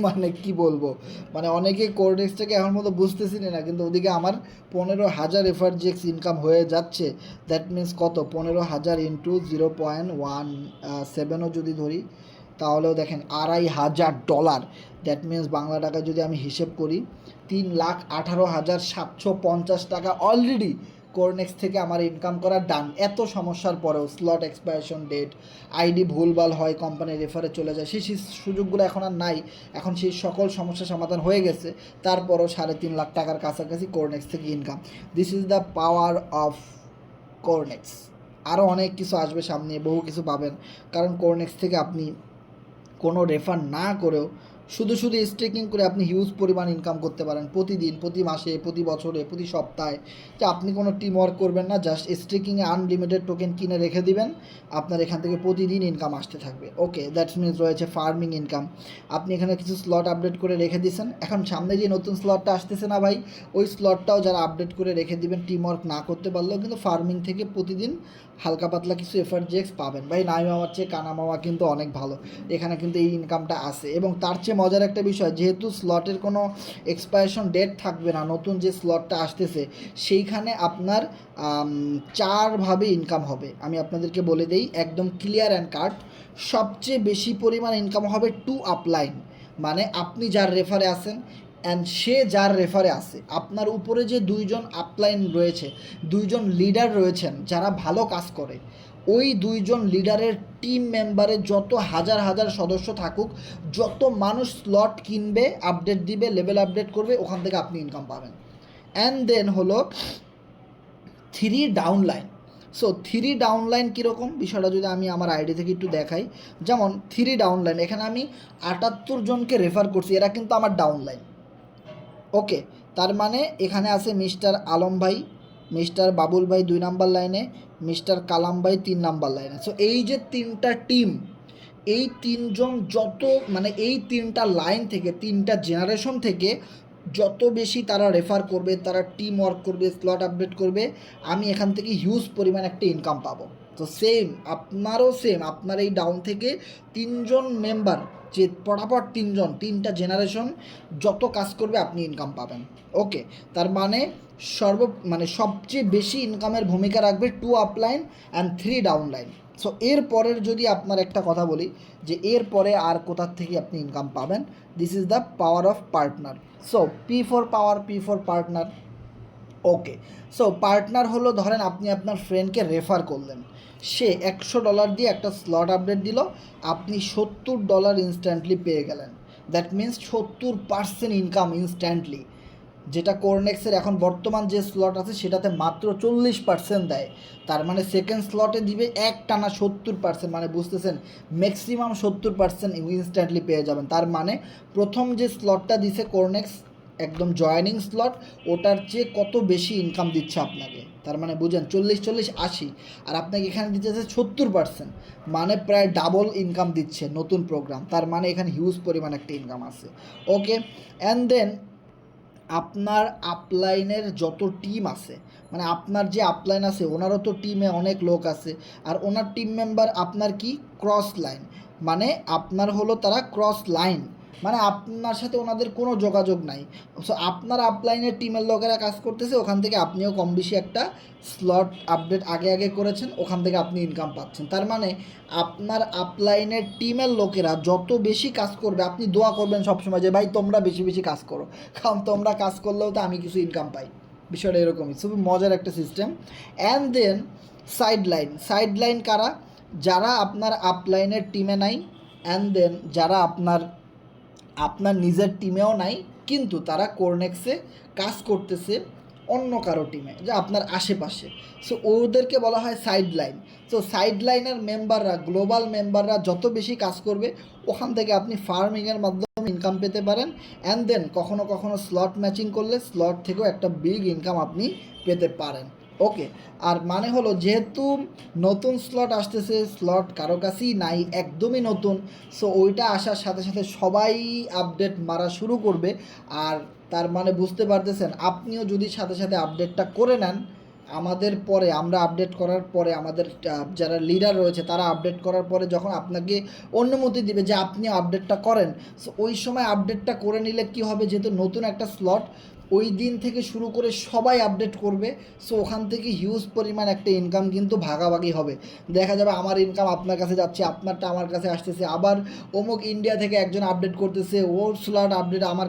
মানে কি বলবো, মানে অনেকে কোরনেক্সটাকে এখন মতো বুঝতেছিনি না, কিন্তু ওদিকে আমার 15,000 এফআরজিএক্স ইনকাম হয়ে যাচ্ছে। দ্যাট মিন্স কত, 15,000 ইন্টু 0.17ও যদি ধরি তাহলেও দেখেন $2,500। দ্যাট মিন্স বাংলা টাকা যদি আমি হিসেব করি 3,18,750 টাকা অলরেডি কোরনেক্স থেকে আমার ইনকাম করা ডান। এত সমস্যার পরেও স্লট এক্সপায়ারেশন ডেট, আইডি ভুলভাল হয়, কোম্পানির রেফারে চলে যায়, সেই সুযোগগুলো এখন আর নাই, এখন সেই সকল সমস্যা সমাধান হয়ে গেছে। তারপরও 3.5 লাখ টাকার কাছাকাছি কোরনেক্স থেকে income. This is the power of Cornex. আরও অনেক কিছু আসবে সামনে, বহু কিছু পাবেন, কারণ কোরনেক্স থেকে আপনি কোনো রেফার না করেও শুধু স্টেকিং করে আপনি হিউজ পরিমাণ ইনকাম করতে পারেন প্রতিদিন, প্রতি মাসে, প্রতি বছরে, প্রতি সপ্তাহে। যে আপনি কোনো টিম ওয়ার্ক করবেন না, জাস্ট স্টেকিংয়ে আনলিমিটেড টোকেন কিনে রেখে দিবেন, আপনার এখান থেকে প্রতিদিন ইনকাম আসতে থাকবে। ওকে, দ্যাটস মিনস রয়েছে ফার্মিং ইনকাম। আপনি এখানে কিছু স্লট আপডেট করে রেখে দিয়েছেন, এখন সামনে যে নতুন স্লটটা আসতেছে না ভাই, ওই স্লটটাও যারা আপডেট করে রেখে দিবেন টিম ওয়ার্ক না করতে পারলেও কিন্তু ফার্মিং থেকে প্রতিদিন হালকা পাতলা কিছু এফআরজিএক্স পাবেন। ভাই নাই মামার চেয়ে কানা মামা কিন্তু অনেক ভালো, এখানে কিন্তু এই ইনকামটা আছে। এবং তার চেয়ে মজার একটা বিষয়, যেহেতু স্লটের কোনো এক্সপায়ারেশন ডেট থাকবে না, নতুন যে স্লটটা আসতেছে সেইখানে আপনার 4ভাবে ইনকাম হবে। আমি আপনাদেরকে বলে দেই একদম ক্লিয়ার অ্যান্ড কাট, সবচেয়ে বেশি পরিমাণ ইনকাম হবে টু আপলাইন, মানে আপনি যার রেফারে আছেন অ্যান্ড সে যার রেফারে আছে, আপনার উপরে যে 2জন আপলাইন রয়েছে, 2জন লিডার রয়েছেন যারা ভালো কাজ করে, ওই 2জন লিডারের টিম মেম্বারে যত হাজার হাজার সদস্য থাকুক, যত মানুষ স্লট কিনবে, আপডেট দিবে, লেভেল আপডেট করবে, ওখান থেকে আপনি ইনকাম পাবেন। অ্যান্ড দেন হলো 3 ডাউনলাইন। সো 3 ডাউনলাইন কীরকম বিষয়টা যদি আমি আমার আইডি থেকে একটু দেখাই, যেমন 3 ডাউনলাইন, এখানে আমি 78 জনকে রেফার করছি, এরা কিন্তু আমার ডাউনলাইন। ওকে, তার মানে এখানে আছে মিস্টার আলম ভাই, মিস্টার বাবুল ভাই 2 নাম্বার লাইনে, মিস্টার কালাম ভাই 3 নাম্বার লাইনে। সো এই যে 3টা টিম, এই 3জন যত, মানে এই 3টা লাইন থেকে, 3টা জেনারেশন থেকে যত বেশি তারা রেফার করবে, তারা টিম ওয়ার্ক করবে, স্লট আপডেট করবে, আমি এখান থেকে হিউজ পরিমাণ একটা ইনকাম পাবো। তো সেম আপনারও সেম, আপনার এই ডাউন থেকে 3জন মেম্বার, যে পটাপট 3জন, 3টা জেনারেশন যত কাজ করবে আপনি ইনকাম পাবেন। ওকে, তার মানে সবচেয়ে বেশি ইনকামের ভূমিকা রাখবে 2 আপলাইন অ্যান্ড 3 ডাউনলাইন। সো এর পরের যদি আপনার একটা কথা বলি যে এর পরে আর কোথার থেকে আপনি ইনকাম পাবেন, this is the power of partner. So P for power, P for partner. Okay, so partner হলো, ধরেন আপনি আপনার ফ্রেন্ডকে রেফার করলেন, সে $100 দিয়ে একটা স্লট আপডেট দিল, আপনি $70 ইনস্ট্যান্টলি পেয়ে গেলেন। দ্যাট মিন্স 70% ইনকাম ইনস্ট্যান্টলি, যেটা কোরনেক্সের এখন বর্তমান যে স্লট আছে সেটাতে মাত্র 40% দেয়। তার মানে সেকেন্ড স্লটে দিবে এক টানা 70%, মানে বুঝতেছেন ম্যাক্সিমাম 70% ইনস্ট্যান্টলি পেয়ে যাবেন। তার মানে প্রথম যে স্লটটা দিছে কোরনেক্স, একদম জয়েনিং স্লট, ওটার চেয়ে কত বেশি ইনকাম দিচ্ছে আপনাকে। তার মানে বুঝেন 40-40-80, আর আপনাকে এখানে দিতেছে 70%, মানে প্রায় ডাবল ইনকাম দিচ্ছে নতুন প্রোগ্রাম। তার মানে এখানে হিউজ পরিমাণ একটা ইনকাম আছে। ওকে, অ্যান্ড দেন আপনার আপলাইনের যত টিম আছে, মানে আপনার যে আপলাইন আছে ওনারও তো টিমে অনেক লোক আছে, আর ওনার টিম মেম্বার আপনার কি ক্রস লাইন, মানে আপনার হলো তারা ক্রস লাইন, মানে আপনার সাথে ওনাদের কোনো যোগাযোগ নাই। সো আপনার আপলাইনের টিমের লোকেরা কাজ করতেছে, ওখান থেকে আপনিও কম বেশি একটা স্লট আপডেট আগে করেছেন, ওখান থেকে আপনি ইনকাম পাচ্ছেন। তার মানে আপনার আপলাইনের টিমের লোকেরা যত বেশি কাজ করবে, আপনি দোয়া করবেন সবসময় যে ভাই তোমরা বেশি বেশি কাজ করো, কারণ তোমরা কাজ করলেও তো আমি কিছু ইনকাম পাই। বিষয়টা এরকমই, খুবই মজার একটা system. And then side line কারা, যারা আপনার আপলাইনের টিমে নাই, অ্যান্ড দেন যারা আপনার নিজের টিমেও নাই, কিন্তু তারা কোরনেক্সে কাজ করতেছে অন্য কারো টিমে, যা আপনার আশেপাশে। সো ওদেরকে বলা হয় সাইড লাইন। সো সাইড লাইনের মেম্বাররা, গ্লোবাল মেম্বাররা যত বেশি কাজ করবে, ওখান থেকে আপনি ফার্মিংয়ের মাধ্যমে ইনকাম পেতে পারেন। অ্যান্ড দেন কখনো কখনো স্লট ম্যাচিং করলে স্লট থেকেও একটা বিগ ইনকাম আপনি পেতে পারেন। ওকে, আর মানে হলো যেহেতু নতুন স্লট আসতেছে, স্লট কারো কাছেই নাই, একদমই নতুন, সো ওইটা আসার সাথে সাথে সবাই আপডেট মারা শুরু করবে। আর তার মানে বুঝতে পারতেছেন, আপনিও যদি সাথে সাথে আপডেটটা করে নেন, আমাদের পরে আমরা আপডেট করার পরে আমাদের যারা লিডার রয়েছে তারা আপডেট করার পরে যখন আপনাকে অনুমতি দিবে যে আপনি আপডেটটা করেন, সো ওই সময় আপডেটটা করে নিলে কি হবে, যেহেতু নতুন একটা স্লট, ওই দিন থেকে শুরু করে সবাই আপডেট করবে। সো ওখান থেকে হিউজ পরিমাণ একটা ইনকাম কিন্তু ভাগাভাগি হবে। দেখা যাবে আমার ইনকাম আপনার কাছে যাচ্ছে, আপনারটা আমার কাছে আসতেছে, আবার অমুক ইন্ডিয়া থেকে একজন আপডেট করতেছে, ওর স্লট আপডেট আমার